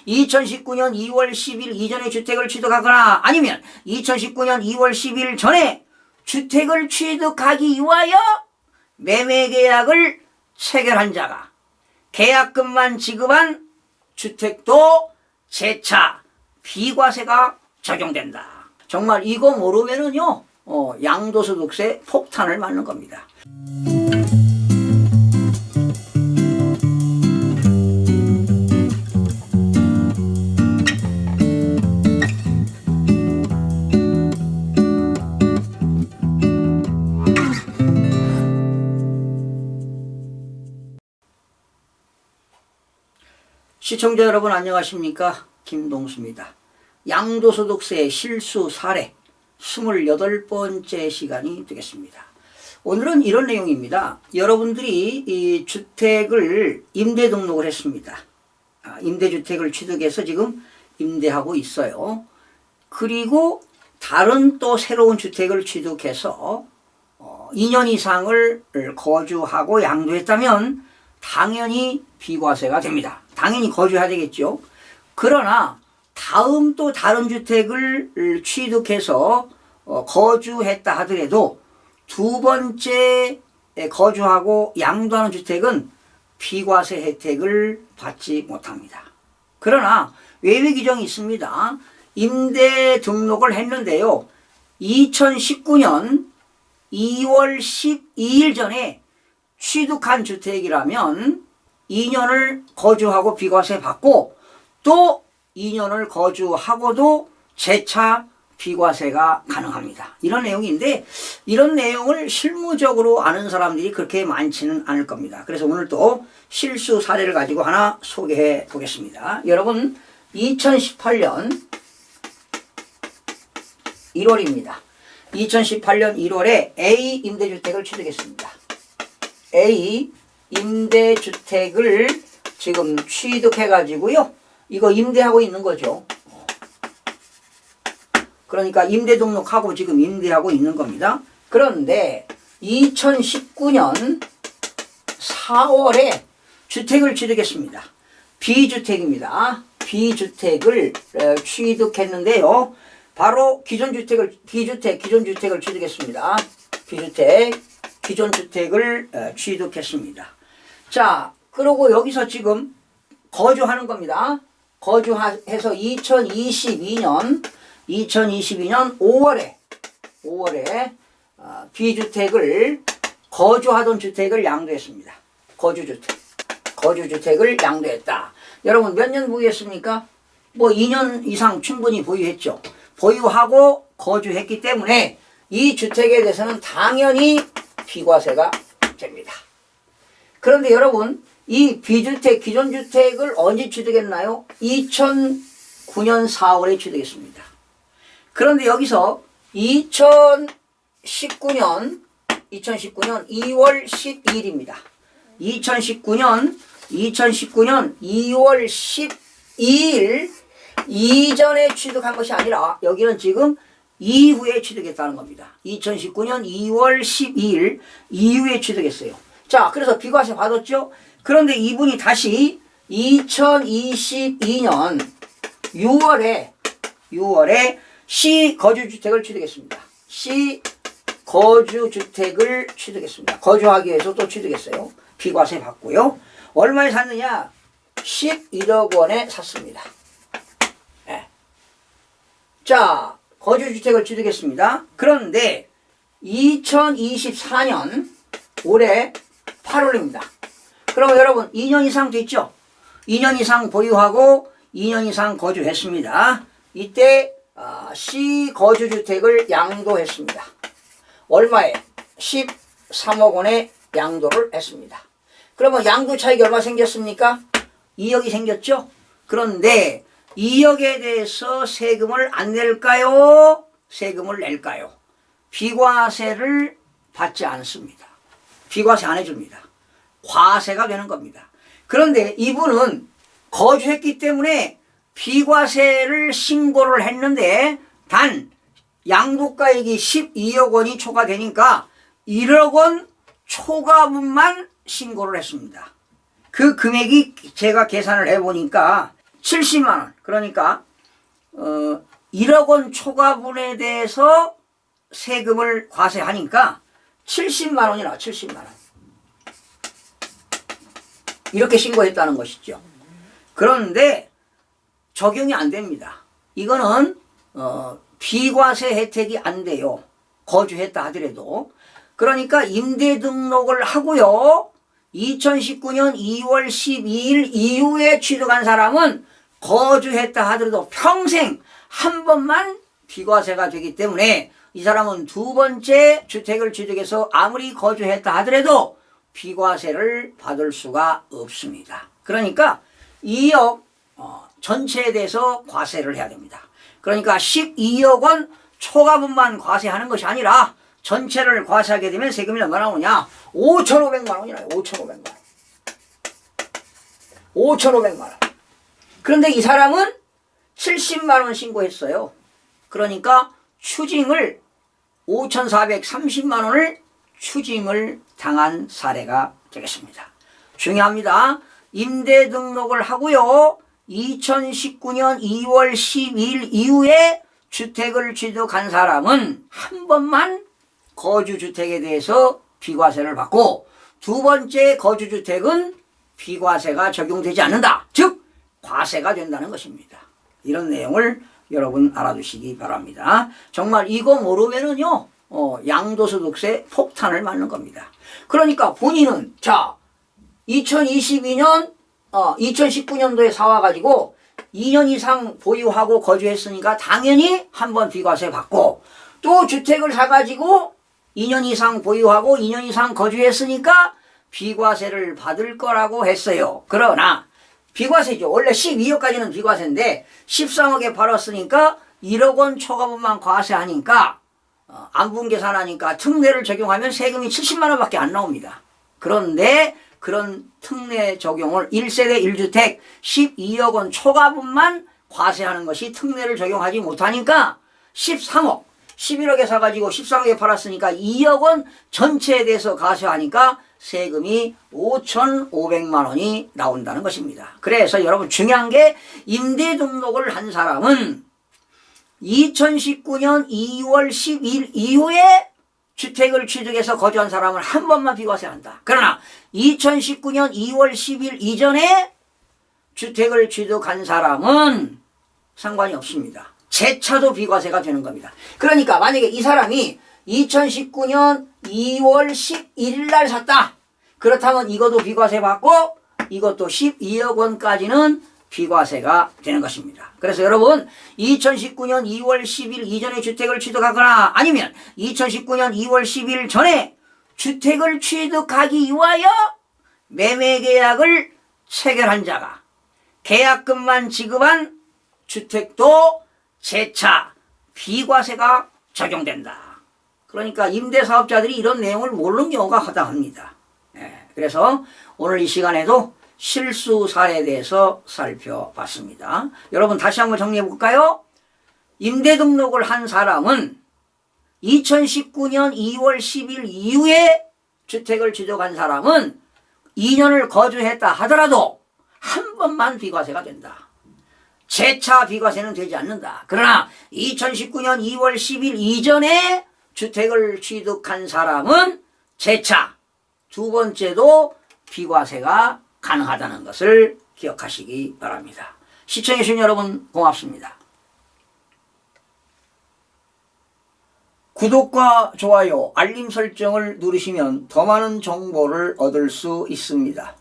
2019년 2월 10일 이전에 주택을 취득하거나 아니면 2019년 2월 10일 전에 주택을 취득하기 위하여 매매계약을 체결한 자가 계약금만 지급한 주택도 재차 비과세가 적용된다. 정말 이거 모르면은요, 양도소득세 폭탄을 맞는 겁니다. 시청자 여러분 안녕하십니까? 김동수입니다. 양도소득세 실수 사례 28번째 시간이 되겠습니다. 오늘은 이런 내용입니다. 여러분들이 이 주택을 임대 등록을 했습니다. 임대주택을 취득해서 지금 임대하고 있어요. 그리고 다른 또 새로운 주택을 취득해서 2년 이상을 거주하고 양도했다면 당연히 비과세가 됩니다. 당연히 거주해야 되겠죠. 그러나 다음 또 다른 주택을 취득해서 거주했다 하더라도 두 번째 거주하고 양도하는 주택은 비과세 혜택을 받지 못합니다. 그러나 외외 규정이 있습니다. 임대 등록을 했는데요. 2019년 2월 12일 전에 취득한 주택이라면 2년을 거주하고 비과세 받고 또 2년을 거주하고도 재차 비과세가 가능합니다. 이런 내용인데 이런 내용을 실무적으로 아는 사람들이 그렇게 많지는 않을 겁니다. 그래서 오늘 또 실수 사례를 가지고 하나 소개해 보겠습니다. 여러분 2018년 1월입니다. 2018년 1월에 A 임대주택을 취득했습니다. A 임대주택을 지금 취득해가지고요. 이거 임대하고 있는 거죠. 그러니까 임대 등록하고 지금 임대하고 있는 겁니다. 그런데 2019년 4월에 주택을 취득했습니다. B주택입니다. B주택을 취득했는데요. 바로 기존 주택을 취득했습니다. B주택, 기존 주택을 취득했습니다. 자, 그리고 여기서 지금 거주하는 겁니다. 거주해서 2022년 5월에 B주택을 거주하던 주택을 양도했습니다. 거주주택을 양도했다. 여러분 몇 년 보유했습니까? 뭐 2년 이상 충분히 보유했죠. 보유하고 거주했기 때문에 이 주택에 대해서는 당연히 비과세가 됩니다. 그런데 여러분 이 B주택, 기존 주택을 언제 취득했나요? 2009년 4월에 취득했습니다. 그런데 여기서 2019년 2월 12일입니다. 2019년 2월 12일 이전에 취득한 것이 아니라 여기는 지금 이후에 취득했다는 겁니다. 2019년 2월 12일 이후에 취득했어요. 자, 그래서 비과세 받았죠? 그런데 이분이 다시 2022년 6월에 시거주주택을 취득했습니다. 시거주주택을 취득했습니다. 거주하기 위해서 또 취득했어요. 비과세 받고요. 얼마에 샀느냐? 11억 원에 샀습니다. 네. 자, 거주주택을 취득했습니다. 그런데 2024년 올해 8월입니다. 그러면 여러분 2년 이상 됐죠? 2년 이상 보유하고 2년 이상 거주했습니다. 이때 시거주주택을 양도했습니다. 얼마에? 13억 원에 양도를 했습니다. 그러면 양도 차익이 얼마 생겼습니까? 2억이 생겼죠? 그런데 2억에 대해서 세금을 안 낼까요? 세금을 낼까요? 비과세를 받지 않습니다. 비과세 안 해줍니다. 과세가 되는 겁니다. 그런데 이분은 거주했기 때문에 비과세를 신고를 했는데 단 양도가액이 12억 원이 초과되니까 1억 원 초과분만 신고를 했습니다. 그 금액이 제가 계산을 해보니까 70만 원. 그러니까 1억 원 초과분에 대해서 세금을 과세하니까 70만 원이 나와. 70만 원. 이렇게 신고했다는 것이죠. 그런데 적용이 안 됩니다. 이거는 비과세 혜택이 안 돼요. 거주했다 하더라도. 그러니까 임대 등록을 하고요. 2019년 2월 12일 이후에 취득한 사람은 거주했다 하더라도 평생 한 번만 비과세가 되기 때문에 이 사람은 두 번째 주택을 취득해서 아무리 거주했다 하더라도 비과세를 받을 수가 없습니다. 그러니까 2억 전체에 대해서 과세를 해야 됩니다. 그러니까 12억 원 초과분만 과세하는 것이 아니라 전체를 과세하게 되면 세금이 얼마나 나오냐? 5,500만 원이 나요. 5,500만 원. 5,500만 원. 그런데 이 사람은 70만 원 신고했어요. 그러니까 추징을 5,430만 원을 추징을 당한 사례가 되겠습니다. 중요합니다. 임대 등록을 하고요. 2019년 2월 12일 이후에 주택을 취득한 사람은 한 번만 거주주택에 대해서 비과세를 받고 두 번째 거주주택은 비과세가 적용되지 않는다. 즉 과세가 된다는 것입니다. 이런 내용을 여러분 알아두시기 바랍니다. 정말 이거 모르면은요 양도소득세 폭탄을 맞는 겁니다. 그러니까 본인은 2022년 2019년도에 사와가지고 2년 이상 보유하고 거주했으니까 당연히 한 번 비과세 받고 또 주택을 사가지고 2년 이상 보유하고 2년 이상 거주했으니까 비과세를 받을 거라고 했어요. 그러나 비과세죠. 원래 12억까지는 비과세인데 13억에 팔았으니까 1억 원 초과분만 과세하니까 안분 계산하니까 특례를 적용하면 세금이 70만 원밖에 안 나옵니다. 그런데 그런 특례 적용을 1세대 1주택 12억 원 초과분만 과세하는 것이 특례를 적용하지 못하니까 13억 11억에 사가지고 13억에 팔았으니까 2억 원 전체에 대해서 과세하니까 세금이 5,500만 원이 나온다는 것입니다. 그래서 여러분 중요한 게 임대 등록을 한 사람은 2019년 2월 10일 이후에 주택을 취득해서 거주한 사람은 한 번만 비과세한다. 그러나 2019년 2월 10일 이전에 주택을 취득한 사람은 상관이 없습니다. 재차도 비과세가 되는 겁니다. 그러니까 만약에 이 사람이 2019년 2월 11일 날 샀다. 그렇다면 이것도 비과세 받고 이것도 12억 원까지는 비과세가 되는 것입니다. 그래서 여러분 2019년 2월 10일 이전에 주택을 취득하거나 아니면 2019년 2월 10일 전에 주택을 취득하기 위하여 매매계약을 체결한 자가 계약금만 지급한 주택도 재차 비과세가 적용된다. 그러니까 임대사업자들이 이런 내용을 모르는 경우가 허다합니다. 그래서 오늘 이 시간에도 실수 사례에 대해서 살펴봤습니다. 여러분 다시 한번 정리해 볼까요? 임대 등록을 한 사람은 2019년 2월 10일 이후에 주택을 취득한 사람은 2년을 거주했다 하더라도 한 번만 비과세가 된다. 재차 비과세는 되지 않는다. 그러나 2019년 2월 10일 이전에 주택을 취득한 사람은 재차 두 번째도 비과세가 가능하다는 것을 기억하시기 바랍니다. 시청해주신 여러분 고맙습니다. 구독과 좋아요, 알림 설정을 누르시면 더 많은 정보를 얻을 수 있습니다.